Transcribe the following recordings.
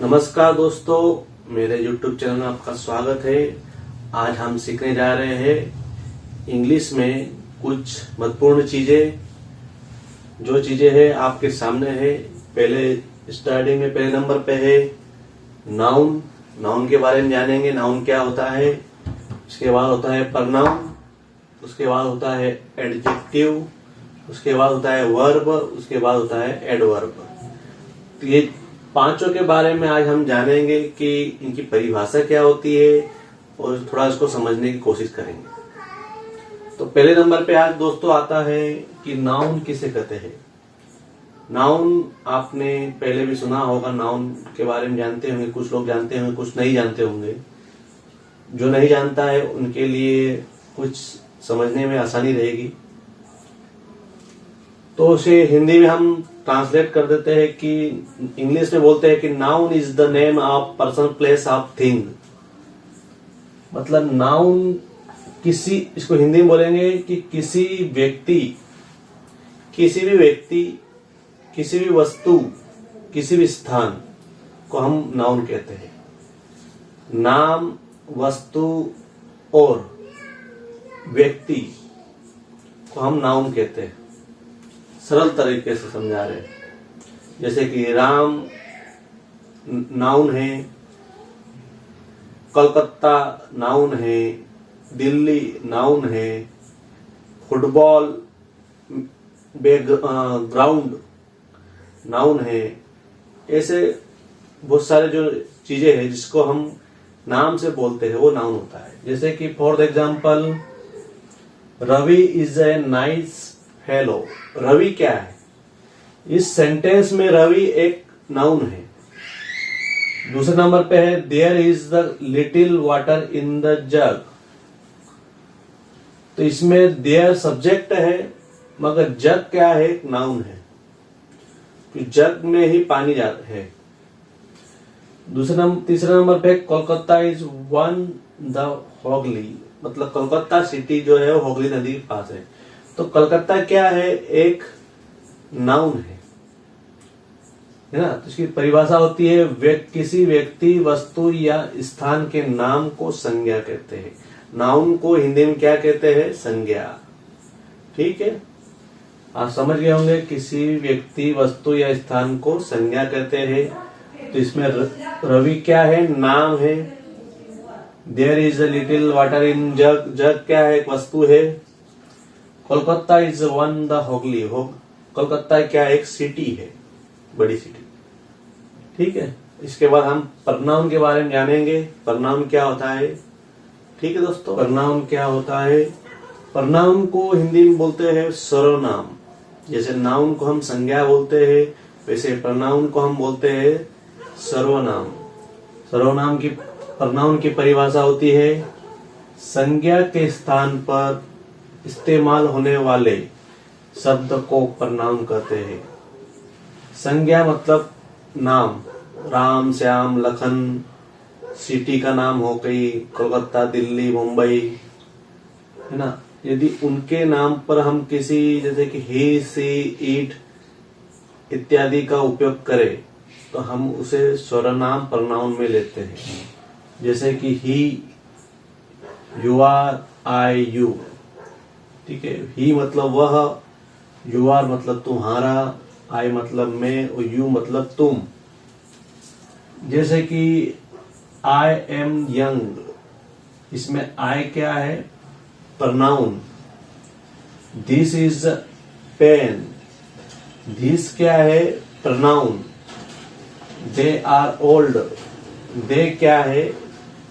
नमस्कार दोस्तों, मेरे YouTube चैनल में आपका स्वागत है। आज हम सीखने जा रहे हैं इंग्लिश में कुछ महत्वपूर्ण चीजें। जो चीजें हैं आपके सामने है। पहले स्टार्टिंग में पहले नंबर पे है नाउन। नाउन के बारे में जानेंगे, नाउन क्या होता है। उसके बाद होता है प्रनाउन, उसके बाद होता है एडजेक्टिव, उसके बाद होता है वर्ब, उसके बाद होता है एडवर्ब। तो ये पांचों के बारे में आज हम जानेंगे कि इनकी परिभाषा क्या होती है और थोड़ा इसको समझने की कोशिश करेंगे। तो पहले नंबर पे आज दोस्तों आता है कि नाउन किसे कहते हैं। नाउन आपने पहले भी सुना होगा, नाउन के बारे में जानते होंगे, कुछ लोग जानते होंगे, कुछ नहीं जानते होंगे। जो नहीं जानता है उनके लिए कुछ समझने में आसानी रहेगी। तो उसे हिंदी में हम ट्रांसलेट कर देते हैं कि इंग्लिश में बोलते हैं कि noun is the name of person, place of thing. मतलब नाउन किसी, इसको हिंदी में बोलेंगे कि किसी व्यक्ति, किसी भी वस्तु, किसी भी स्थान को हम नाउन कहते हैं। नाम, वस्तु और व्यक्ति को हम नाउन कहते हैं। सरल तरीके से समझा रहे हैं। जैसे कि राम नाउन है, कलकत्ता नाउन है, दिल्ली नाउन है, फुटबॉल ग्राउंड नाउन है। ऐसे बहुत सारे जो चीजें हैं जिसको हम नाम से बोलते हैं वो नाउन होता है। जैसे कि for example, Ravi is a nice hello. Ravi क्या है? इस सेंटेंस में रवि एक नाउन है। दूसरे नंबर पे है there is the little water in the jug. तो इसमें देयर सब्जेक्ट है, मगर जग क्या है? एक नाउन है। तो जग में ही पानी जाता है। तीसरे नंबर पे Kolkata is on the Hooghly. मतलब कोलकाता सिटी जो है वो होगली नदी के पास है। तो कलकत्ता क्या है? एक नाउन है ना। तो इसकी परिभाषा होती है किसी व्यक्ति, वस्तु या स्थान के नाम को संज्ञा कहते हैं। नाउन को हिंदी में क्या कहते हैं? संज्ञा। ठीक है, आप समझ गए होंगे। किसी व्यक्ति, वस्तु या स्थान को संज्ञा कहते हैं। तो इसमें रवि क्या है? नाम है। There is a little water in jug. Jug क्या है? एक वस्तु है। Kolkata is on the Hooghly. Kolkata क्या है? एक सिटी है, बड़ी सिटी। ठीक है, इसके बाद हम प्रनाउन के बारे में जानेंगे। प्रनाउन क्या होता है? ठीक है दोस्तों, प्रनाउन क्या होता है? प्रनाउन को हिंदी में बोलते हैं सर्वनाम। जैसे नाउन को हम संज्ञा बोलते हैं, वैसे प्रनाउन को हम बोलते हैं सर्वनाम। प्रनाउन की परिभाषा होती है संज्ञा के स्थान पर इस्तेमाल होने वाले शब्द को प्रनाउन कहते हैं। संज्ञा मतलब नाम, राम, श्याम, लखन, सिटी का नाम हो गई, कोलकाता, दिल्ली, मुंबई, है ना। यदि उनके नाम पर हम किसी, जैसे कि ही, सी, इट इत्यादि का उपयोग करें तो हम उसे सर्वनाम प्रनाउन में लेते हैं। जैसे कि ही, यू आर, आई, यू। ठीक है, ही मतलब वह, यू आर मतलब तुम्हारा, आई मतलब मैं और यू मतलब तुम। जैसे कि आई एम यंग, इसमें आई क्या है? Pronoun. This is pen, this क्या है? Pronoun. They are old, they क्या है?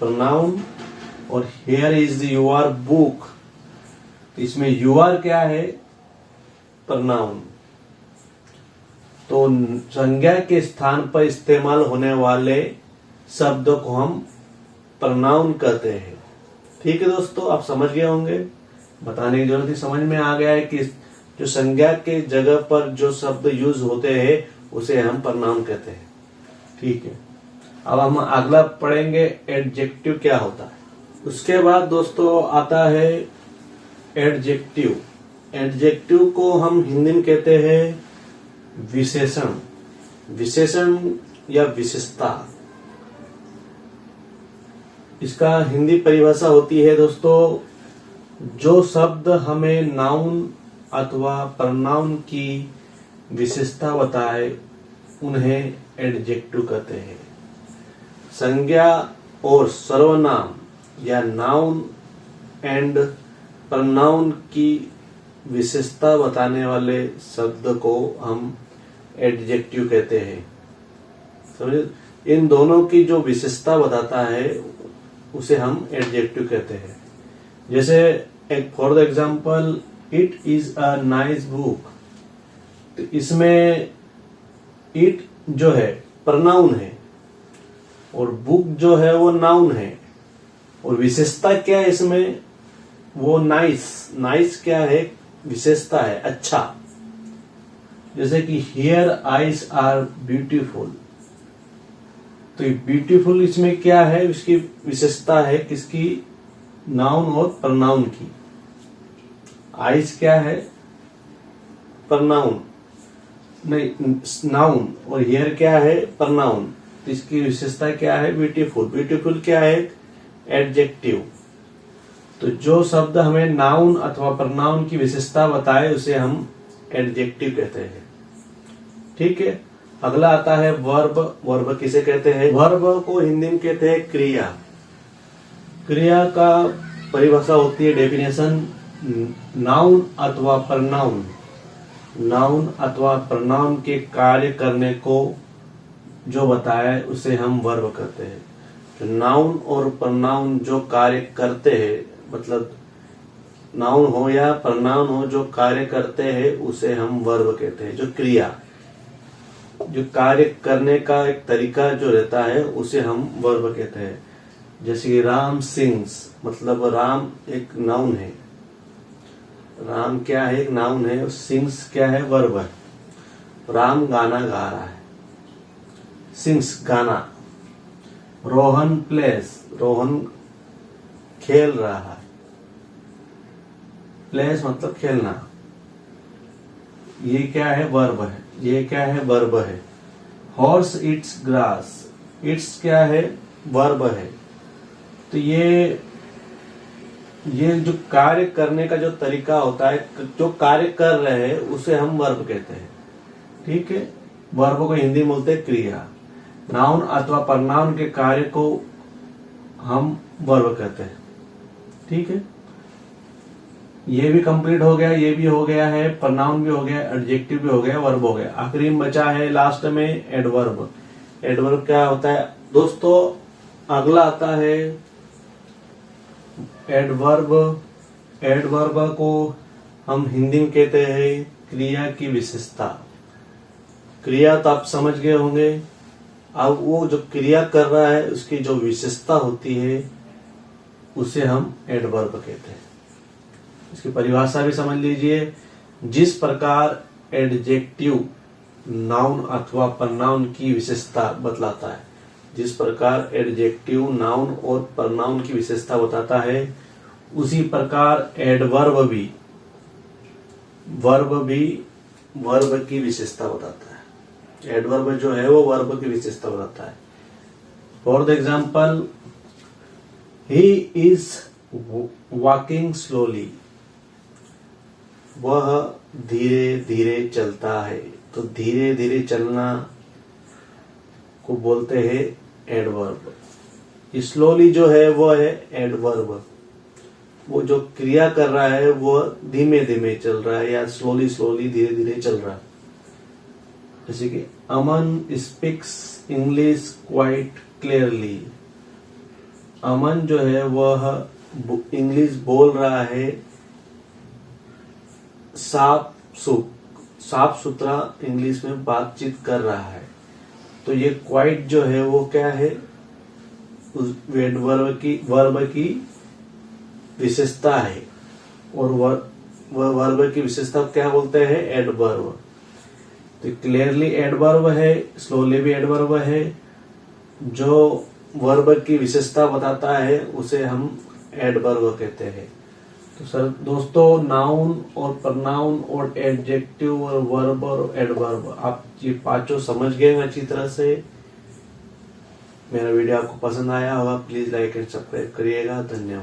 प्रनाउन। और हियर इज योर बुक, इसमें यू आर क्या है? प्रनाउन। तो संज्ञा के स्थान पर इस्तेमाल होने वाले शब्द को हम प्रनाउन कहते हैं। ठीक है दोस्तों, आप समझ गए होंगे। बताने की जरूरत ही, समझ में आ गया है कि जो संज्ञा के जगह पर जो शब्द यूज होते हैं उसे हम प्रनाउन कहते हैं। ठीक है, अब हम अगला पढ़ेंगे एडजेक्टिव क्या होता है। उसके बाद दोस्तों आता है एडजेक्टिव। एडजेक्टिव को हम हिंदी में कहते हैं विशेषण। विशेषण या विशेषता। इसका हिंदी परिभाषा होती है दोस्तों, जो शब्द हमें नाउन अथवा प्रनाउन की विशेषता बताए उन्हें एडजेक्टिव कहते हैं। संज्ञा और सर्वनाम या नाउन एंड प्रनाउन की विशेषता बताने वाले शब्द को हम एडजेक्टिव कहते हैं। समझे? इन दोनों की जो विशेषता बताता है उसे हम एडजेक्टिव कहते हैं। जैसे एक for the example, it is a nice book, तो इसमें इट जो है प्रनाउन है और बुक जो है वो नाउन है, और विशेषता क्या है इसमें, वो नाइस। नाइस क्या है, विशेषता है, अच्छा। जैसे कि हियर आइज आर ब्यूटीफुल, तो ब्यूटीफुल इसमें क्या है, इसकी विशेषता है किसकी, नाउन और प्रनाउन की। आइज क्या है, प्रनाउन नहीं नाउन, और हियर क्या है, प्रनाउन। तो इसकी विशेषता क्या है, ब्यूटीफुल। ब्यूटीफुल क्या है, एडजेक्टिव। तो जो शब्द हमें नाउन अथवा प्रनाउन की विशेषता बताए उसे हम एडजेक्टिव कहते हैं। ठीक है। अगला आता है वर्ब। वर्ब किसे कहते हैं, वर्ब को हिंदी में कहते हैं क्रिया। क्रिया का परिभाषा होती है, डेफिनेशन, नाउन अथवा प्रनाउन, नाउन अथवा प्रनाउन के कार्य करने को जो बताया है उसे हम वर्ब कहते हैं। तो नाउन और प्रनाउन जो कार्य करते हैं, मतलब नाउन हो या प्रनाउन हो, जो कार्य करते हैं उसे हम वर्ब कहते हैं। जो क्रिया, जो कार्य करने का एक तरीका जो रहता है उसे हम वर्ब कहते हैं। जैसे कि राम सिंग्स, मतलब राम एक नाउन है, राम क्या है, एक नाउन है, सिंग्स क्या है, वर्ब है। राम गाना गा रहा है, सिंग्स गाना। रोहन प्लेस, रोहन खेल रहा है, प्लेस मतलब खेलना, ये क्या है, वर्ब है। ये क्या है, वर्ब है। हॉर्स इट्स ग्रास, इट्स क्या है, वर्ब है। तो ये जो कार्य करने का जो तरीका होता है, जो कार्य कर रहे हैं उसे हम वर्ब कहते हैं। ठीक है। वर्ब को हिंदी में बोलते हैं क्रिया। नाउन अथवा प्रनाउन के कार्य को हम वर्ब कहते हैं। ठीक है। ये भी कंप्लीट हो गया, ये भी हो गया है, प्रनाउन भी हो गया, एडजेक्टिव भी हो गया, वर्ब हो गया। आखिरी में बचा है लास्ट में एडवर्ब। एडवर्ब क्या होता है दोस्तों, अगला आता है एडवर्ब। एडवर्ब को हम हिंदी में कहते हैं क्रिया की विशेषता। क्रिया तो आप समझ गए होंगे। अब वो जो क्रिया कर रहा है उसकी जो विशेषता होती है उसे हम एडवर्ब कहते हैं। इसकी परिभाषा भी समझ लीजिए। जिस प्रकार एडजेक्टिव नाउन अथवा प्रनाउन की विशेषता बतलाता है, जिस प्रकार एडजेक्टिव नाउन और प्रनाउन की विशेषता बताता है, उसी प्रकार एडवर्ब भी वर्ब की विशेषता बताता है। एडवर्ब जो है वो वर्ब की विशेषता बताता है। For the example, he is walking slowly, वह धीरे धीरे चलता है। तो धीरे धीरे चलना को बोलते हैं एडवर्ब। स्लोली जो है वो है एडवर्ब। वो जो क्रिया कर रहा है वो धीमे धीमे चल रहा है या स्लोली स्लोली धीरे धीरे चल रहा है। जैसे कि अमन स्पीक्स इंग्लिश क्वाइट क्लियरली। अमन जो है वह इंग्लिश बोल रहा है साफ सुथरा इंग्लिश में बातचीत कर रहा है। तो ये क्वाइट जो है वो क्या है, उस वर्ब की विशेषता है। और वर्ब की विशेषता क्या बोलते हैं, एडवर्ब। तो क्लियरली एडवर्ब है, स्लोली भी एडवर्ब है। जो वर्ब की विशेषता बताता है उसे हम एडवर्ब कहते हैं। तो सर दोस्तों, नाउन और प्रनाउन और एडजेक्टिव और वर्ब और एडवर्ब, आप ये पांचों समझ गए अच्छी तरह से। मेरा वीडियो आपको पसंद आया होगा, प्लीज लाइक एंड सब्सक्राइब करिएगा। धन्यवाद।